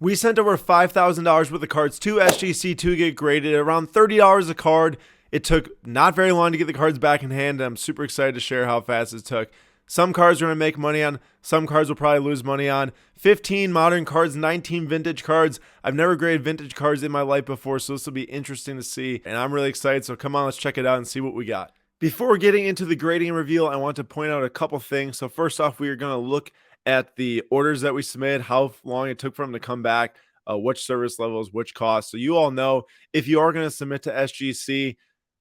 We sent over $5,000 worth of cards to SGC to get graded, around $30 a card. It took not very long to get the cards back in hand, and I'm super excited to share how fast it took. Some cards we're going to make money on. Some cards we'll probably lose money on. 15 modern cards, 19 vintage cards. I've never graded vintage cards in my life before, so this will be interesting to see, and I'm really excited. So come on, let's check it out and see what we got. Before getting into the grading reveal, I want to point out a couple things. So first off, we are going to look at the orders that we submitted, how long it took for them to come back, which service levels, which costs. So you all know if you are going to submit to SGC,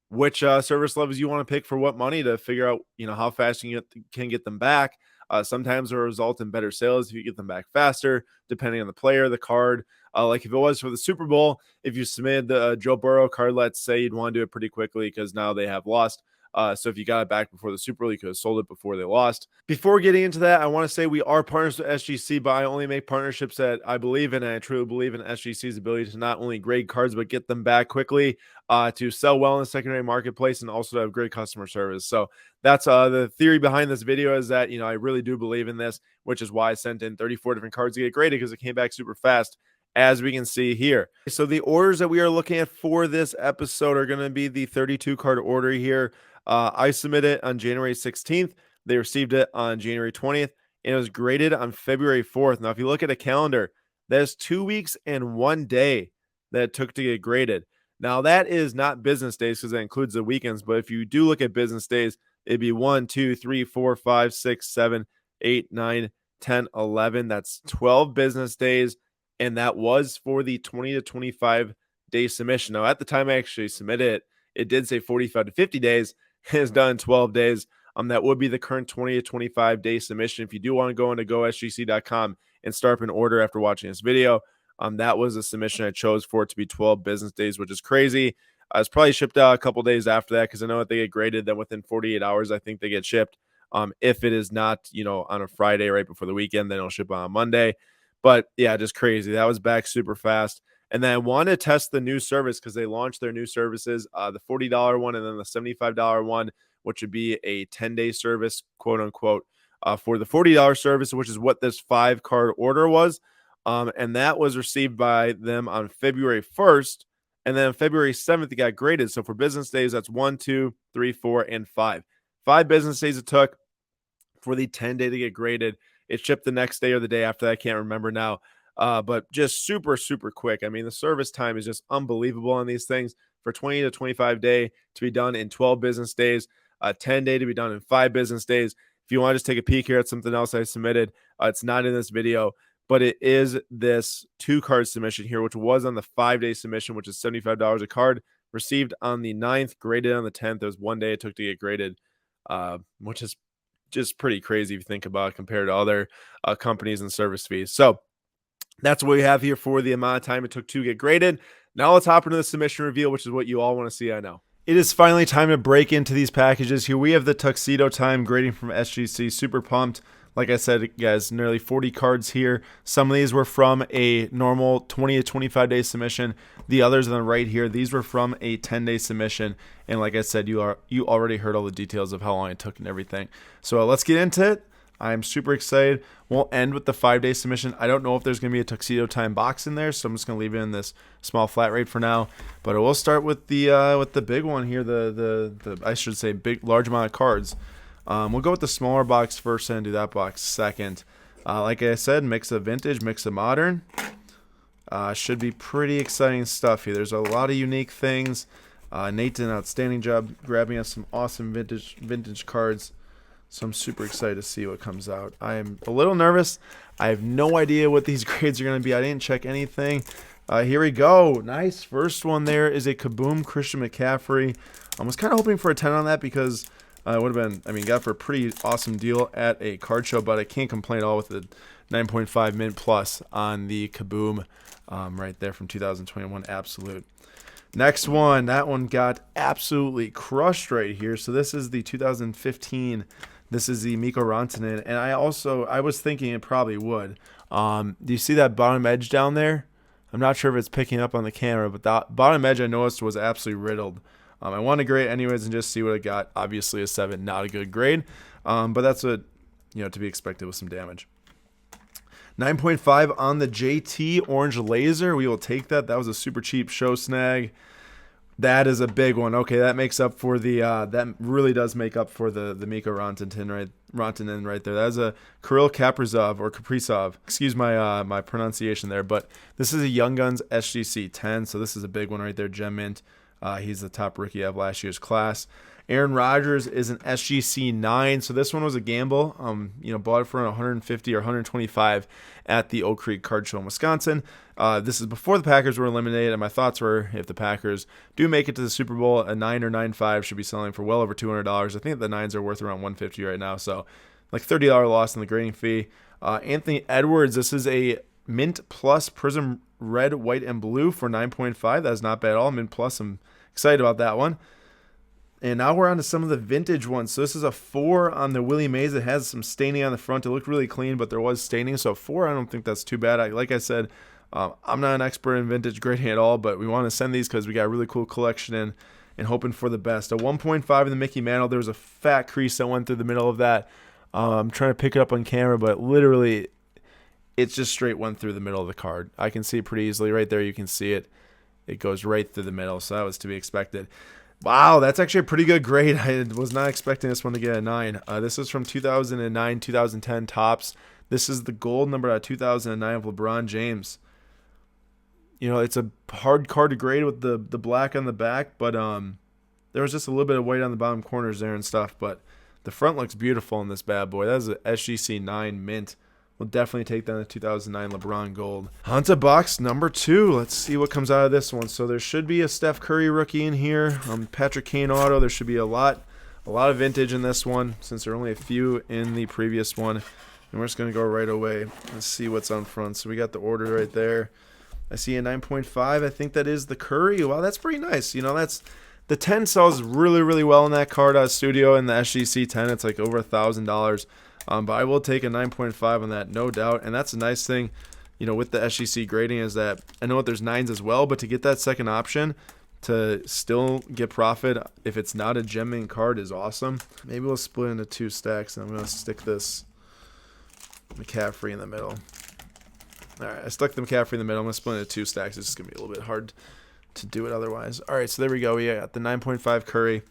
which service levels you want to pick for what money to figure out, how fast you can get them back. Sometimes it'll result in better sales if you get them back faster, depending on the player, the card. Like if it was for the Super Bowl, if you submitted the Joe Burrow card, let's say you'd want to do it pretty quickly because now they have lost. So if you got it back before the Super Bowl, you could have sold it before they lost. Before getting into that, I want to say we are partners with SGC, but I only make partnerships that I believe in, and I truly believe in SGC's ability to not only grade cards, but get them back quickly, to sell well in the secondary marketplace, and also to have great customer service. So that's the theory behind this video, is that, I really do believe in this, which is why I sent in 34 different cards to get graded, because it came back super fast, as we can see here. So the orders that we are looking at for this episode are going to be the 32 card order here. I submitted it on January 16th. They received it on January 20th, and it was graded on February 4th. Now, if you look at a calendar, that's 2 weeks and 1 day that it took to get graded. Now, that is not business days because that includes the weekends. But if you do look at business days, it'd be 1, 2, 3, 4, 5, 6, 7, 8, 9, 10, 11. That's 12 business days. And that was for the 20 to 25 day submission. Now, at the time I actually submitted it, it did say 45 to 50 days. It's done in 12 days. That would be the current 20 to 25 day submission. If you do want to go into GoSGC.com and start an order after watching this video, that was a submission I chose for it to be 12 business days, which is crazy. It's probably shipped out a couple days after that because I know that they get graded. Then within 48 hours, I think they get shipped. If it is not, on a Friday right before the weekend, then it'll ship on Monday. But yeah, just crazy. That was back super fast. And then I want to test the new service because they launched their new services, the $40 one and then the $75 one, which would be a 10-day service, quote unquote, for the $40 service, which is what this 5-card order was. And that was received by them on February 1st. And then February 7th, it got graded. So for business days, that's 1, 2, 3, 4, and 5. 5 business days it took for the 10-day to get graded. It shipped the next day or the day after that. I can't remember now. But just super, super quick. I mean, the service time is just unbelievable on these things. For 20 to 25 day to be done in 12 business days, 10 day to be done in 5 business days. If you want to just take a peek here at something else I submitted, it's not in this video, but it is this 2-card submission here, which was on the 5-day submission, which is $75 a card, received on the 9th, graded on the 10th. There was 1 day it took to get graded, which is just pretty crazy if you think about it compared to other companies and service fees. So that's what we have here for the amount of time it took to get graded. Now let's hop into the submission reveal, which is what you all want to see, I know. It is finally time to break into these packages. Here we have the Tuxedo Time grading from SGC. Super pumped. Like I said, guys, nearly 40 cards here. Some of these were from a normal 20 to 25 day submission. The others on the right here, these were from a 10-day submission. And like I said, you already heard all the details of how long it took and everything. So let's get into it. I'm super excited. We'll end with the 5-day submission. I don't know if there's going to be a Tuxedo Time box in there, so I'm just going to leave it in this small flat rate for now. But we'll start with the big one here. The I should say large amount of cards. We'll go with the smaller box first and do that box second. Like I said, mix of vintage, mix of modern. Should be pretty exciting stuff here. There's a lot of unique things. Nate did an outstanding job grabbing us some awesome vintage cards. So I'm super excited to see what comes out. I am a little nervous. I have no idea what these grades are going to be. I didn't check anything. Here we go. Nice. First one there is a Kaboom Christian McCaffrey. I was kind of hoping for a 10 on that because it would have been, got for a pretty awesome deal at a card show, but I can't complain at all with the 9.5 mint plus on the Kaboom right there from 2021. Absolute. Next one. That one got absolutely crushed right here. So this is the 2015. This is the Mikko Rantanen, and I was thinking it probably would. Do you see that bottom edge down there? I'm not sure if it's picking up on the camera, but the bottom edge I noticed was absolutely riddled. I want to grade it anyways and just see what it got. Obviously a 7, not a good grade, but that's what to be expected with some damage. 9.5 on the JT Orange Laser. We will take that. That was a super cheap show snag. That is a big one. Okay, that makes up for the that really does make up for the Mikko Rantanen right there. That is a Kirill Kaprizov. Excuse my my pronunciation there, but this is a Young Guns SGC 10, so this is a big one right there. Gem Mint. He's the top rookie of last year's class. Aaron Rodgers is an SGC 9, so this one was a gamble. Bought it for 150 or 125 at the Oak Creek Card Show in Wisconsin. This is before the Packers were eliminated, and my thoughts were if the Packers do make it to the Super Bowl, a 9 or 9.5 should be selling for well over $200. I think the 9s are worth around $150 right now, so like $30 loss in the grading fee. Anthony Edwards, this is a Mint Plus Prism Red, White, and Blue for 9.5. That's not bad at all. Mint Plus, I'm excited about that one. And now we're on to some of the vintage ones. So this is a 4 on the Willie Mays. It has some staining on the front. It looked really clean, but there was staining. So 4, I don't think that's too bad. Like I said, I'm not an expert in vintage grading at all, but we want to send these because we got a really cool collection in and hoping for the best. A 1.5 in the Mickey Mantle. There was a fat crease that went through the middle of that. I'm trying to pick it up on camera, but literally it just straight went through the middle of the card. I can see it pretty easily. Right there, you can see it. It goes right through the middle, so that was to be expected. Wow, that's actually a pretty good grade. I was not expecting this one to get a 9. This is from 2009, 2010 Topps. This is the gold number 2009 of LeBron James. It's a hard card to grade with the black on the back, but there was just a little bit of white on the bottom corners there and stuff. But the front looks beautiful in this bad boy. That is a SGC 9 mint. We'll definitely take that in the 2009 LeBron Gold. Onto box number 2. Let's see what comes out of this one. So there should be a Steph Curry rookie in here. Patrick Kane auto. There should be a lot of vintage in this one since there are only a few in the previous one. And we're just going to go right away. Let's see what's on front. So we got the order right there. I see a 9.5. I think that is the Curry. Wow, that's pretty nice. That's the 10 sells really, really well in that card studio. In the SGC 10, it's like over $1,000. But I will take a 9.5 on that, no doubt. And that's a nice thing, with the SGC grading is that I know that there's 9s as well, but to get that second option to still get profit if it's not a gem mint card is awesome. Maybe we'll split into 2 stacks, and I'm going to stick this McCaffrey in the middle. All right, I stuck the McCaffrey in the middle. I'm going to split into 2 stacks. It's just going to be a little bit hard to do it otherwise. All right, so there we go. We got the 9.5 Curry.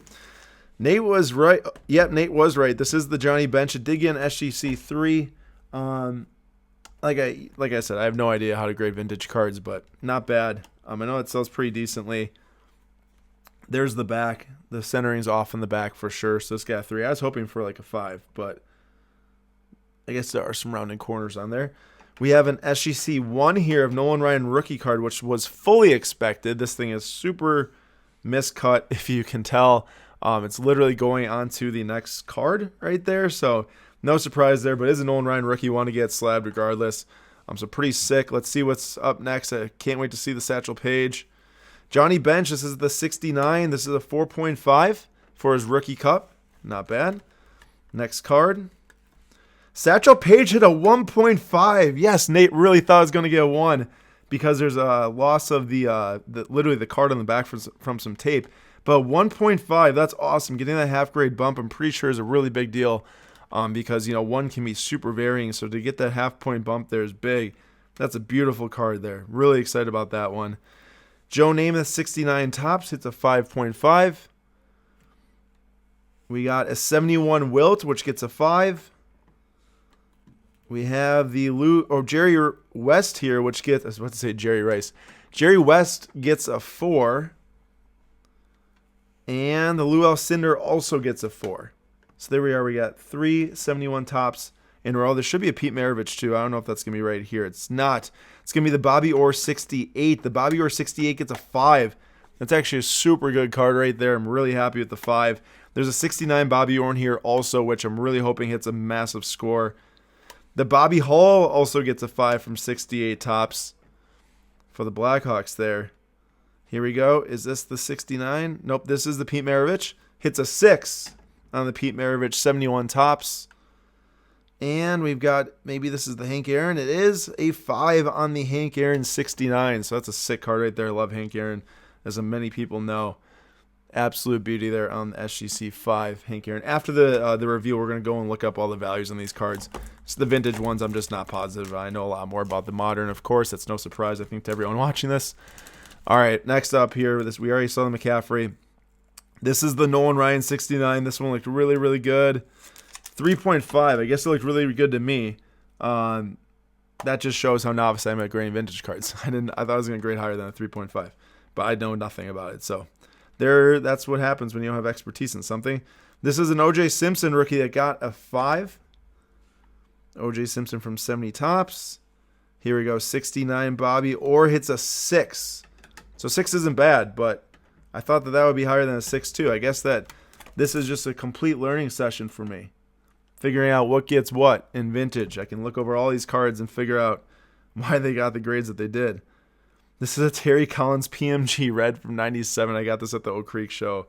Nate was right. Yep, Nate was right. This is the Johnny Bench. It did get an SGC 3. Like I said, I have no idea how to grade vintage cards, but not bad. I know it sells pretty decently. There's the back. The centering's off in the back for sure. So this got a 3. I was hoping for like a 5, but I guess there are some rounding corners on there. We have an SGC 1 here of Nolan Ryan rookie card, which was fully expected. This thing is super miscut, if you can tell. It's literally going on to the next card right there, so no surprise there, but it is a Nolan Ryan rookie. You want to get slabbed regardless. So pretty sick. Let's see what's up next. I can't wait to see the Satchel Paige. Johnny Bench, this is the 69. This is a 4.5 for his rookie cup. Not bad. Next card. Satchel Paige hit a 1.5. Yes, Nate really thought I was going to get a 1 because there's a loss of literally the card on the back from some tape. But 1.5, that's awesome. Getting that half grade bump, I'm pretty sure is a really big deal because, 1 can be super varying. So to get that half point bump there is big. That's a beautiful card there. Really excited about that one. Joe Namath, 69 Topps, hits a 5.5. We got a 71 Wilt, which gets a 5. We have the Jerry West here, which gets, I was about to say Jerry Rice. Jerry West gets a 4. And the Lou Alcindor also gets a 4. So there we are. We got 3 71 Topps in a row. There should be a Pete Maravich too. I don't know if that's going to be right here. It's not. It's going to be the Bobby Orr 68. The Bobby Orr 68 gets a 5. That's actually a super good card right there. I'm really happy with the 5. There's a 69 Bobby Orr in here also, which I'm really hoping hits a massive score. The Bobby Hall also gets a 5 from 68 Topps for the Blackhawks there. Here we go. Is this the 69? Nope, this is the Pete Maravich. Hits a 6 on the Pete Maravich 71 Topps. And we've got, maybe this is the Hank Aaron. It is a 5 on the Hank Aaron 69. So that's a sick card right there. I love Hank Aaron, as many people know. Absolute beauty there on the SGC 5 Hank Aaron. After the review, we're going to go and look up all the values on these cards. It's the vintage ones I'm just not positive. I know a lot more about the modern, of course. That's no surprise, I think, to everyone watching this. All right, next up here, we already saw the McCaffrey. This is the Nolan Ryan 69. This one looked really, really good. 3.5. I guess it looked really good to me. That just shows how novice I am at grading vintage cards. I thought I was going to grade higher than a 3.5, but I know nothing about it. So that's what happens when you don't have expertise in something. This is an OJ Simpson rookie that got a 5. OJ Simpson from 70 Tops. Here we go, 69 Bobby Orr hits a 6. So 6 isn't bad, but I thought that would be higher than a 6 too. I guess that this is just a complete learning session for me. Figuring out what gets what in vintage. I can look over all these cards and figure out why they got the grades that they did. This is a Terry Collins PMG red from 97. I got this at the Oak Creek show.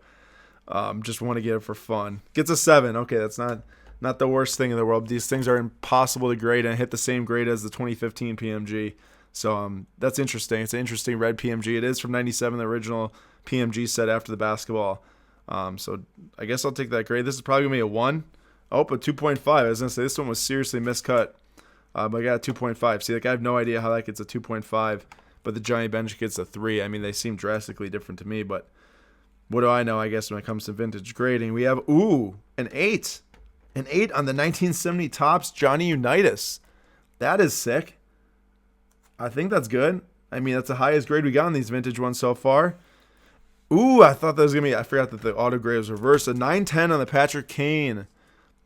Just want to get it for fun. Gets a 7. Okay, that's not the worst thing in the world. These things are impossible to grade and hit the same grade as the 2015 PMG. So that's interesting. It's an interesting red PMG. It is from 97, the original PMG set after the basketball. So I guess I'll take that grade. This is probably going to be a 1. Oh, but 2.5. I was going to say this one was seriously miscut. But I got a 2.5. See, I have no idea how that gets a 2.5. But the Johnny Bench gets a 3. I mean, they seem drastically different to me. But what do I know, I guess, when it comes to vintage grading? We have, an 8. An 8 on the 1970 Topps Johnny Unitas. That is sick. I think that's good. I mean, that's the highest grade we got on these vintage ones so far. I thought that was going to be, I forgot that the auto grade was reversed. A 910 on the Patrick Kane.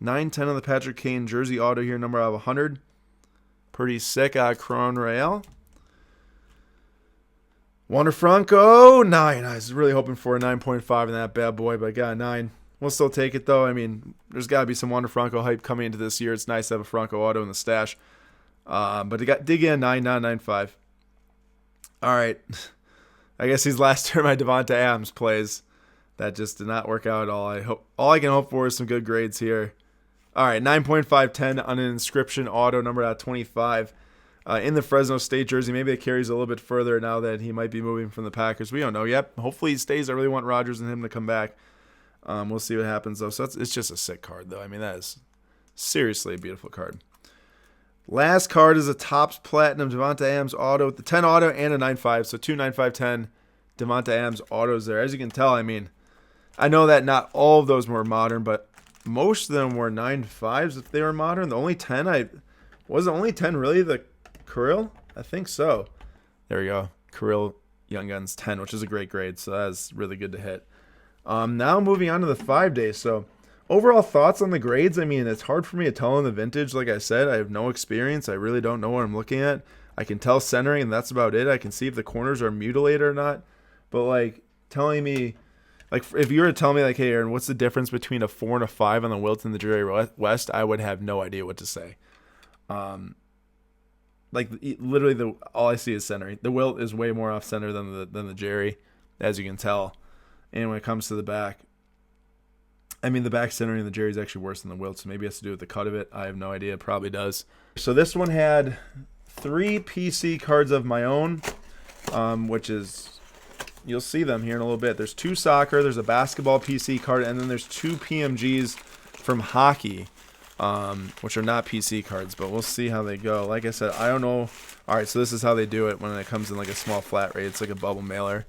910 on the Patrick Kane jersey auto here, number out of 100. Pretty sick. Cron Rail. Wander Franco, 9. I was really hoping for a 9.5 in that bad boy, but I got a 9. We'll still take it, though. I mean, there's got to be some Wander Franco hype coming into this year. It's nice to have a Franco auto in the stash. But it did get a 9, not a 9.5. All right. I guess these last two are my Devonta Adams plays. That just did not work out at all. All I can hope for is some good grades here. All right, 9.510 on an inscription auto, numbered at 25. In the Fresno State jersey. Maybe it carries a little bit further now that he might be moving from the Packers. We don't know yet. Hopefully he stays. I really want Rodgers and him to come back. We'll see what happens, though. So it's just a sick card, though. I mean, that is seriously a beautiful card. Last card is a Topps Platinum Devonta Adams auto with the 10 auto and a 9.5. So 2 9.510 Devonta Adams autos there. As you can tell, I mean, I know that not all of those were modern, but most of them were 9.5s if they were modern. The only 10 was the only 10 really the Kirill? I think so. There we go. Kirill Young Guns 10, which is a great grade, so that's really good to hit. Now moving on to the 5 days. So overall thoughts on the grades. I mean, it's hard for me to tell in the vintage. Like I said, I have no experience. I really don't know what I'm looking at. I can tell centering, and that's about it. I can see if the corners are mutilated or not. But, like, telling me, like, if you were to tell me, like, hey, Aaron, what's the difference between a 4 and a 5 on the Wilt and the Jerry West, I would have no idea what to say. Like, literally, all I see is centering. The Wilt is way more off center than the Jerry, as you can tell. And when it comes to the back, I mean, the back centering in the Jerry is actually worse than the Wilt, so maybe it has to do with the cut of it. I have no idea. It probably does. So this one had 3 PC cards of my own, which is, you'll see them here in a little bit. There's 2 soccer, there's a basketball PC card, and then there's 2 PMGs from hockey, which are not PC cards, but we'll see how they go. Like I said, I don't know. All right, so this is how they do it when it comes in like a small flat rate. It's like a bubble mailer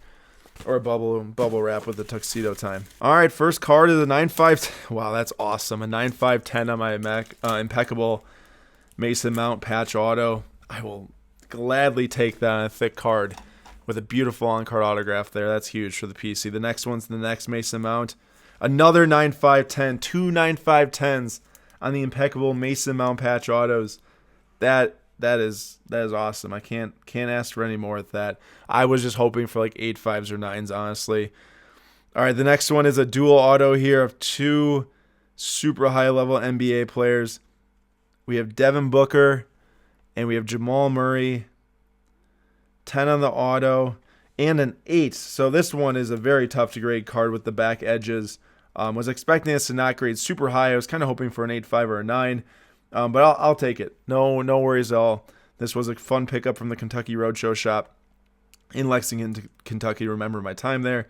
or a bubble wrap with the tuxedo time. All right, first card is a 9.5. Wow, that's awesome. A 9.510 on my impeccable Mason Mount patch auto. I will gladly take that on a thick card with a beautiful on-card autograph there. That's huge for the PC. The next one's the next Mason Mount. Another 9.510. 2 9.510s on the impeccable Mason Mount patch autos. That is awesome. I can't ask for any more with that. I was just hoping for like 8 5s or 9s, honestly. All right, the next one is a dual auto here of 2 super high-level NBA players. We have Devin Booker and we have Jamal Murray. 10 on the auto and an 8. So this one is a very tough to grade card with the back edges. Was expecting this to not grade super high. I was kind of hoping for an 8.5 or a 9. But I'll take it. No worries at all. This was a fun pickup from the Kentucky Roadshow shop in Lexington, Kentucky. Remember my time there.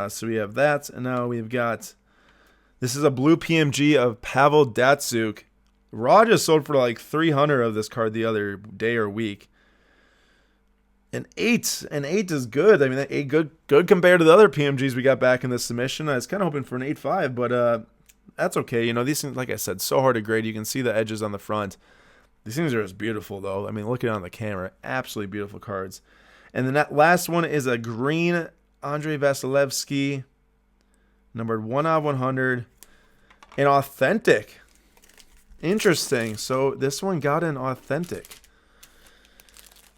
So we have that, and now we've got, this is a blue PMG of Pavel Datsyuk. Raw just sold for like 300 of this card the other day or week. An eight is good. I mean, that eight good compared to the other PMGs we got back in this submission. I was kind of hoping for an 8.5, but that's okay. You know, these things, like I said, so hard to grade. You can see the edges on the front. These things are just beautiful, though. I mean, look at it on the camera. Absolutely beautiful cards. And then that last one is a green Andrei Vasilevsky, numbered 1/100, an authentic. Interesting. So this one got an authentic.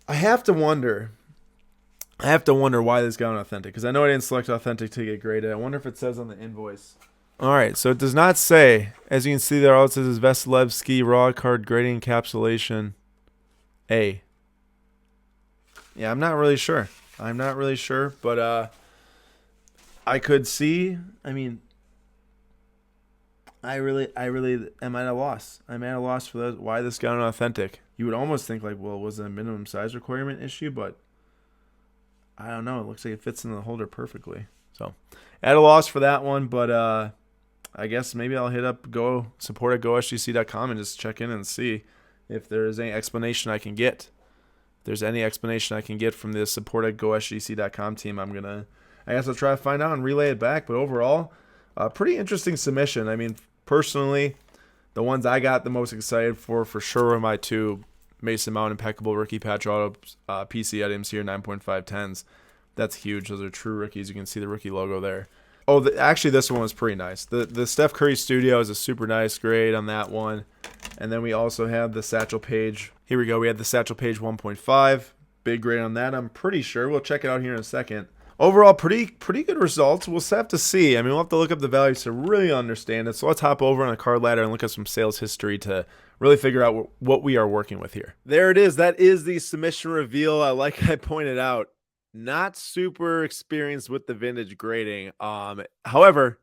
I have to wonder why this got an authentic, because I know I didn't select authentic to get graded. I wonder if it says on the invoice. All right, so it does not say. As you can see there, all it says is Vasilevsky raw card grading encapsulation A. Yeah, I'm not really sure. But I could see. I mean, I really am at a loss. I'm at a loss for why this got an authentic. You would almost think like, well, was it a minimum size requirement issue? But I don't know. It looks like it fits in the holder perfectly. So at a loss for that one. But I guess maybe I'll hit up support at GoSGC.com and just check in and see if there's any explanation I can get. If there's any explanation I can get from the support at GoSGC.com team, I guess I'll try to find out and relay it back. But overall, pretty interesting submission. I mean, personally, the ones I got the most excited for sure were my two Mason Mount Impeccable Rookie Patch Auto PC items here, 9.510s. That's huge. Those are true rookies. You can see the rookie logo there. Oh, actually, this one was pretty nice. The Steph Curry Studio is a super nice grade on that one. And then we also have the Satchel Paige. Here we go. We had the Satchel Paige 1.5. Big grade on that, I'm pretty sure. We'll check it out here in a second. Overall, pretty good results. We'll have to see. I mean, we'll have to look up the values to really understand it. So let's hop over on a card ladder and look at some sales history to really figure out what we are working with here. There it is. That is the submission reveal. Like I pointed out, not super experienced with the vintage grading. However,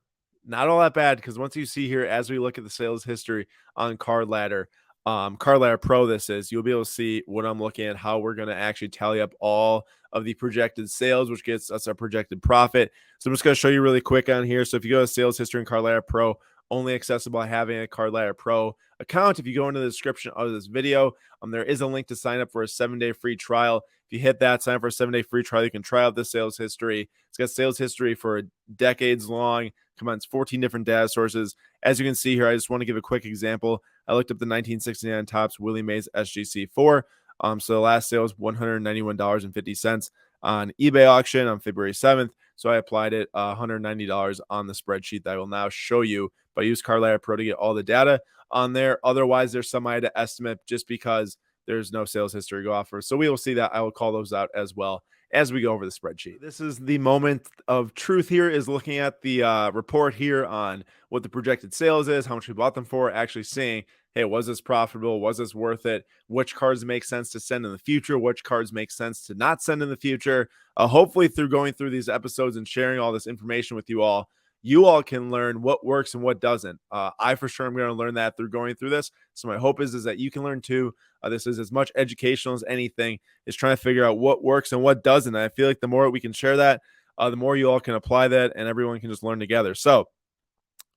not all that bad, because once you see here, as we look at the sales history on Card Ladder Pro, you'll be able to see what I'm looking at, how we're going to actually tally up all of the projected sales, which gets us our projected profit. So I'm just going to show you really quick on here. So if you go to sales history in Card Ladder Pro, only accessible by having a Card Ladder Pro account. If you go into the description of this video, there is a link to sign up for a 7-day free trial. If you hit that, sign up for a 7-day free trial, you can try out the sales history. It's got sales history for decades long, combines 14 different data sources. As you can see here, I just want to give a quick example. I looked up the 1969 Topps Willie Mays SGC 4. So the last sale was $191.50 on eBay auction on February 7th. So I applied it $190 on the spreadsheet that I will now show you. But I used Card Ladder Pro to get all the data on there. Otherwise, there's some I had to estimate just because there's no sales history to go off for. So we will see that. I will call those out as well as we go over the spreadsheet. This is the moment of truth here, is looking at the report here on what the projected sales is, how much we bought them for, actually seeing, hey, was this profitable? Was this worth it? Which cards make sense to send in the future? Which cards make sense to not send in the future? Hopefully through going through these episodes and sharing all this information with you all can learn what works and what doesn't. I for sure am going to learn that through going through this. So my hope is that you can learn too. This is as much educational as anything, is trying to figure out what works and what doesn't. And I feel like the more we can share that, the more you all can apply that, and everyone can just learn together. So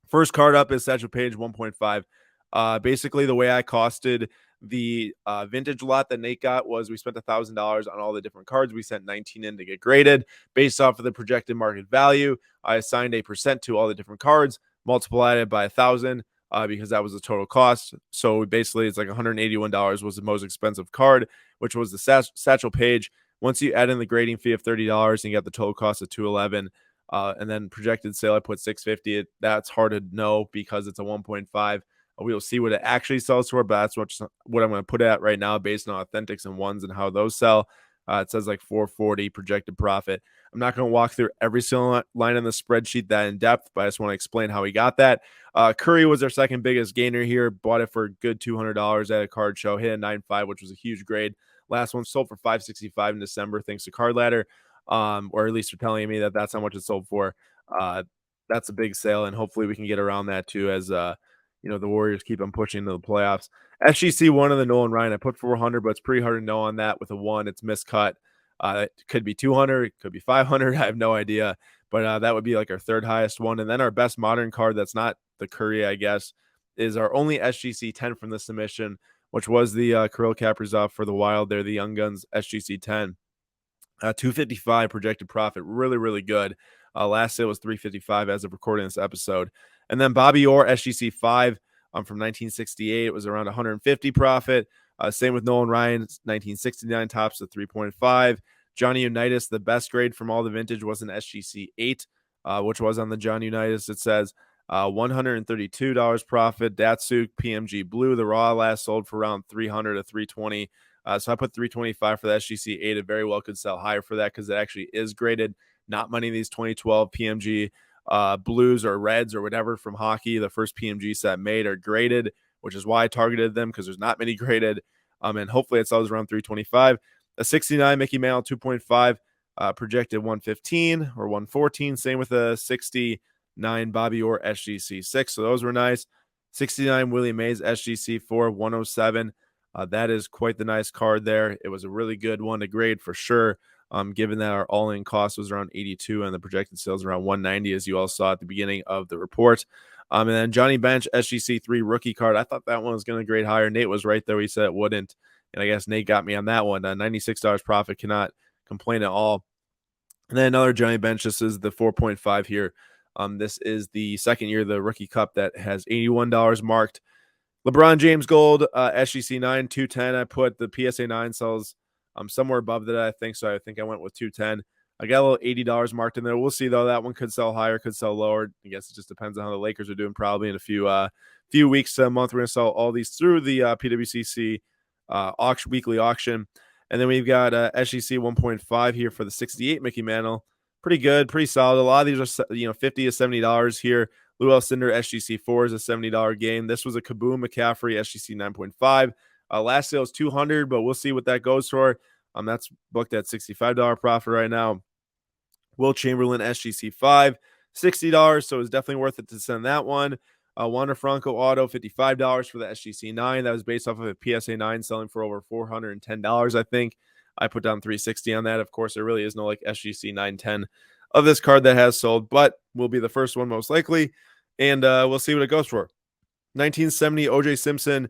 first card up is Satchel Paige 1.5. Basically, the way I costed the vintage lot that Nate got was we spent $1,000 on all the different cards. We sent 19 in to get graded based off of the projected market value. I assigned a percent to all the different cards, multiplied it by 1,000 because that was the total cost. So basically, it's like $181 was the most expensive card, which was the Satchel Paige. Once you add in the grading fee of $30 and you get the total cost of $211, and then projected sale, I put $650. That's hard to know because it's a 1.5. We will see what it actually sells for, but that's what I'm going to put it at right now based on authentics and ones and how those sell. It says like 440 projected profit. I'm not going to walk through every single line in the spreadsheet that in depth, but I just want to explain how we got that. Curry was our second biggest gainer here. Bought it for a good $200 at a card show. Hit a 9.5, which was a huge grade. Last one sold for $565 in December thanks to Card Ladder, or at least they're telling me that that's how much it sold for. That's a big sale, and hopefully we can get around that too as the Warriors keep on pushing into the playoffs. SGC 1 of the Nolan Ryan, I put 400, but it's pretty hard to know on that with a 1. It's miscut. It could be 200, it could be 500. I have no idea, but that would be like our third highest one. And then our best modern card that's not the Curry, I guess, is our only SGC 10 from the submission, which was the Kirill Kaprizov for the Wild. They're the Young Guns SGC 10. 255 projected profit, really, really good. Last sale was 355 as of recording this episode. And then Bobby Orr SGC 5 from 1968. It was around 150 profit. Same with Nolan Ryan, 1969 tops to 3.5. Johnny Unitas, the best grade from all the vintage, was an SGC 8, which was on the John Unitas. It says $132 profit. Datsuk PMG Blue, the raw last sold for around 300 to 320. So I put 325 for the SGC 8. It very well could sell higher for that because it actually is graded. Not many of these 2012 PMG blues or reds or whatever from hockey, the first PMG set made, are graded, which is why I targeted them, because there's not many graded. And hopefully it sells around 325. A 69 Mickey Mantle 2.5 projected 115 or 114. Same with a 69 Bobby Orr SGC 6. So those were nice. 69 Willie Mays SGC 4 107. That is quite the nice card there. It was a really good one to grade for sure, given that our all-in cost was around 82 and the projected sales around 190, as you all saw at the beginning of the report. And then Johnny Bench SGC 3 rookie card. I thought that one was going to grade higher. Nate was right there. He said it wouldn't, and I guess Nate got me on that one. $96 profit, cannot complain at all. And then another Johnny Bench. This is the 4.5 here. This is the second year of the rookie cup that has $81 marked. LeBron James Gold, SGC 9, 210. I put the PSA 9 sells somewhere above that, I think. So I think I went with 210. I got a little $80 marked in there. We'll see, though. That one could sell higher, could sell lower. I guess it just depends on how the Lakers are doing. Probably in a few weeks to a month, we're going to sell all these through the PWCC weekly auction. And then we've got SGC 1.5 here for the 68 Mickey Mantle. Pretty good, pretty solid. A lot of these are $50 to $70 here. Lou Alcindor SGC 4 is a $70 game. This was a Kaboom McCaffrey SGC 9.5. Last sale is $200, but we'll see what that goes for. That's booked at $65 profit right now. Will Chamberlain SGC 5, $60, so it's definitely worth it to send that one. Wander Franco Auto, $55 for the SGC 9. That was based off of a PSA 9 selling for over $410, I think. I put down $360 on that. Of course, there really is no like SGC 910 of this card that has sold, but will be the first one most likely, and we'll see what it goes for. 1970 OJ Simpson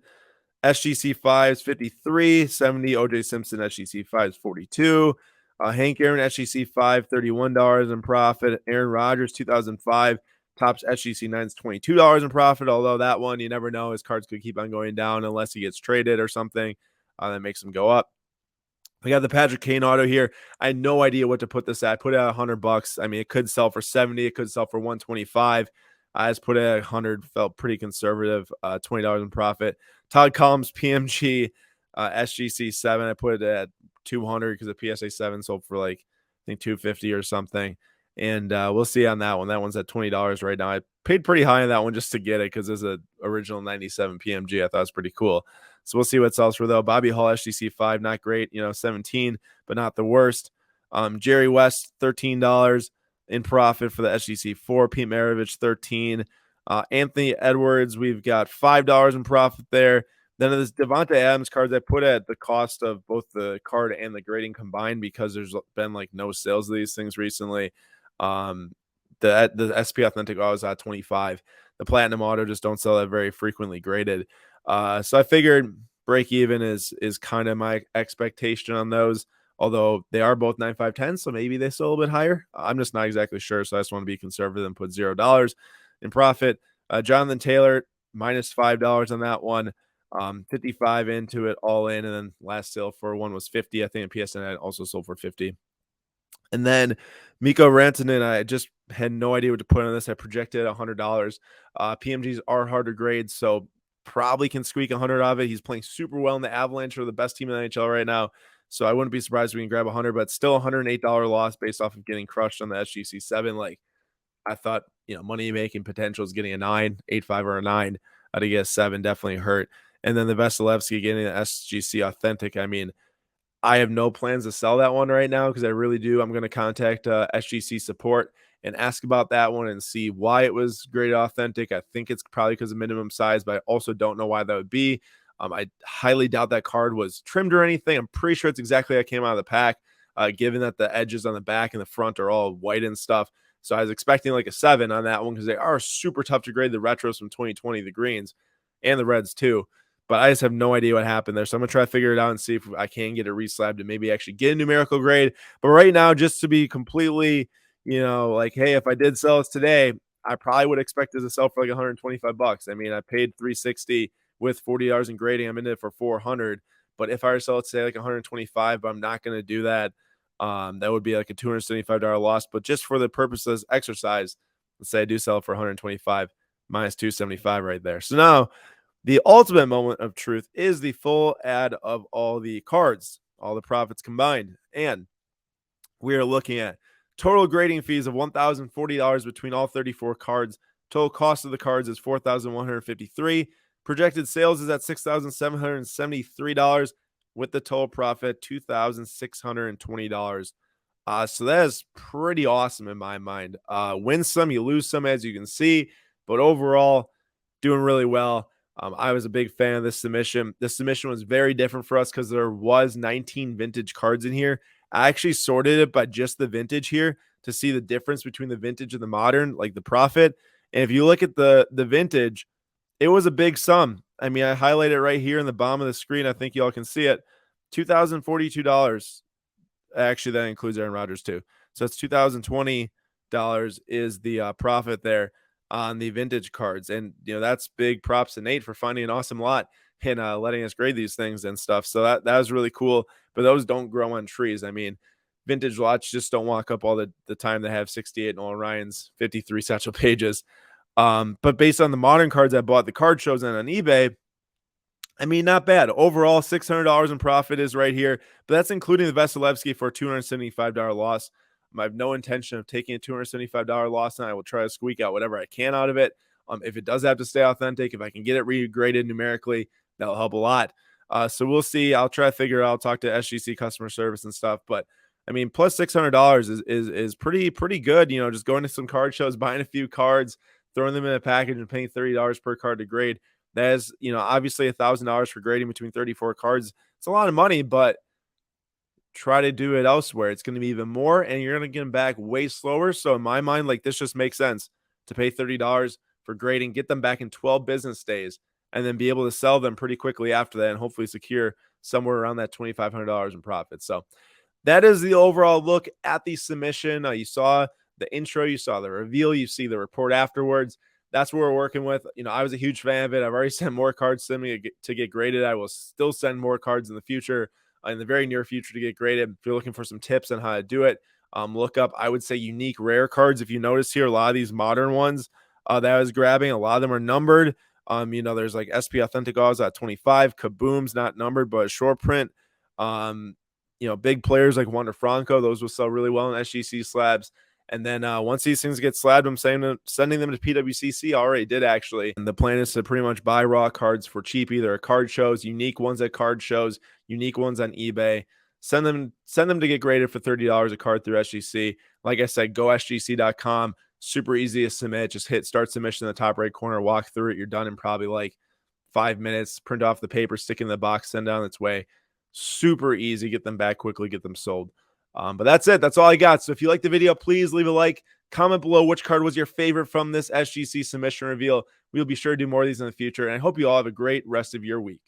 SGC 5s 53, 70 OJ Simpson SGC 5s 42. Hank Aaron SGC 5 $31 in profit. Aaron Rodgers 2005 tops SGC 9s $22 in profit. Although that one, you never know, his cards could keep on going down unless he gets traded or something that makes him go up. We got the Patrick Kane auto here. I had no idea what to put this at. I put it at $100. I mean, it could sell for 70. It could sell for 125. I just put it at 100. Felt pretty conservative. $20 in profit. Todd Collins PMG SGC 7. I put it at 200 because the PSA 7 sold for like I think 250 or something. And we'll see on that one. That one's at $20 right now. I paid pretty high on that one just to get it because it's an original 97 PMG. I thought it was pretty cool. So we'll see what it sells for, though. Bobby Hall, SGC 5, not great. 17, but not the worst. Jerry West, $13 in profit for the SGC 4. Pete Maravich, $13. Anthony Edwards, we've got $5 in profit there. Then this Devonta Adams cards I put at the cost of both the card and the grading combined because there's been like no sales of these things recently. The SP Authentic Auto is at 25. The Platinum Auto just don't sell that very frequently graded. So I figured break even is kind of my expectation on those, although they are both 9.510, so maybe they sell a little bit higher. I'm just not exactly sure, so I just want to be conservative and put $0 in profit. Jonathan Taylor, minus $5 on that one. 55 into it all in, and then last sale for one was 50. I think PSN also sold for 50. And then Mikko Rantanen, I just had no idea what to put on this. I projected $100. PMGs are hard to grade, so probably can squeak 100 out of it. He's playing super well in the Avalanche, who are the best team in the NHL right now. So I wouldn't be surprised if we can grab 100, but still $108 loss based off of getting crushed on the SGC 7. Like I thought, money making potential is getting a 9, 8.5 or a 9. To get a 7 definitely hurt. And then the Vasilevsky getting the SGC Authentic. I mean, I have no plans to sell that one right now because I really do. I'm going to contact SGC support and ask about that one and see why it was graded authentic. I think it's probably because of minimum size, but I also don't know why that would be. I highly doubt that card was trimmed or anything. I'm pretty sure it's exactly how it came out of the pack. given that the edges on the back and the front are all white and stuff. So I was expecting like a 7 on that one because they are super tough to grade, the retros from 2020, the greens and the reds too. But I just have no idea what happened there. So I'm going to try to figure it out and see if I can get it reslabbed and maybe actually get a numerical grade. But right now, just to be completely, like, hey, if I did sell this today, I probably would expect it to sell for like 125 bucks. I mean, I paid 360 with $40 in grading. I'm in it for 400. But if I were to sell it today like 125, but I'm not going to do that. That would be like a $275 loss. But just for the purpose of this exercise, let's say I do sell it for 125 minus 275 right there. So now the ultimate moment of truth is the full ad of all the cards, all the profits combined. And we are looking at total grading fees of $1,040 between all 34 cards. Total cost of the cards is $4,153. Projected sales is at $6,773 with the total profit $2,620. So that is pretty awesome in my mind. Win some, you lose some, as you can see, but overall, doing really well. I was a big fan of this submission. This submission was very different for us because there was 19 vintage cards in here. I actually sorted it by just the vintage here to see the difference between the vintage and the modern, like the profit. And if you look at the vintage, it was a big sum. I mean, I highlight it right here in the bottom of the screen. I think y'all can see it. $2,042. Actually, that includes Aaron Rodgers too. So it's $2,020 is the profit there on the vintage cards. And, that's big props to Nate for finding an awesome lot and letting us grade these things and stuff. So that was really cool. But those don't grow on trees. I mean, vintage lots just don't walk up all the time. They have 68 Nolan Ryan's, 53 Satchel Pages. But based on the modern cards I bought, the card shows and on eBay, I mean, not bad. Overall, $600 in profit is right here, but that's including the Vasilevsky for a $275 loss. I have no intention of taking a $275 loss, and I will try to squeak out whatever I can out of it. If it does have to stay authentic, if I can get it regraded numerically, that'll help a lot. So we'll see. I'll try to figure it out. I'll talk to SGC customer service and stuff. But I mean, plus $600 is pretty good. Just going to some card shows, buying a few cards, throwing them in a package, and paying $30 per card to grade. That is, obviously $1,000 for grading between 34 cards. It's a lot of money, but try to do it elsewhere. It's going to be even more, and you're going to get them back way slower. So in my mind, like, this just makes sense to pay $30 for grading, get them back in 12 business days, and then be able to sell them pretty quickly after that and hopefully secure somewhere around that $2,500 in profit. So that is the overall look at the submission. You saw the intro, you saw the reveal, you see the report afterwards. That's what we're working with. I was a huge fan of it. I've already sent more cards to me to get graded. I will still send more cards in the future, in the very near future, to get graded. If you're looking for some tips on how to do it, look up, I would say, unique rare cards. If you notice here, a lot of these modern ones that I was grabbing, a lot of them are numbered. There's like SP Authentic Autos at 25, Kaboom's not numbered, but a short print. Big players like Wander Franco, those will sell really well in SGC slabs. And then once these things get slabbed, I'm sending them to PWCC. I already did, actually. And the plan is to pretty much buy raw cards for cheap, either at card shows, unique ones at card shows, unique ones on eBay. Send them to get graded for $30 a card through SGC. Like I said, go sgc.com. Super easy to submit. Just hit start submission in the top right corner, walk through it. You're done in probably like 5 minutes. Print off the paper, stick it in the box, send down its way. Super easy. Get them back quickly, get them sold. But that's it. That's all I got. So if you like the video, please leave a like. Comment below which card was your favorite from this SGC submission reveal. We'll be sure to do more of these in the future. And I hope you all have a great rest of your week.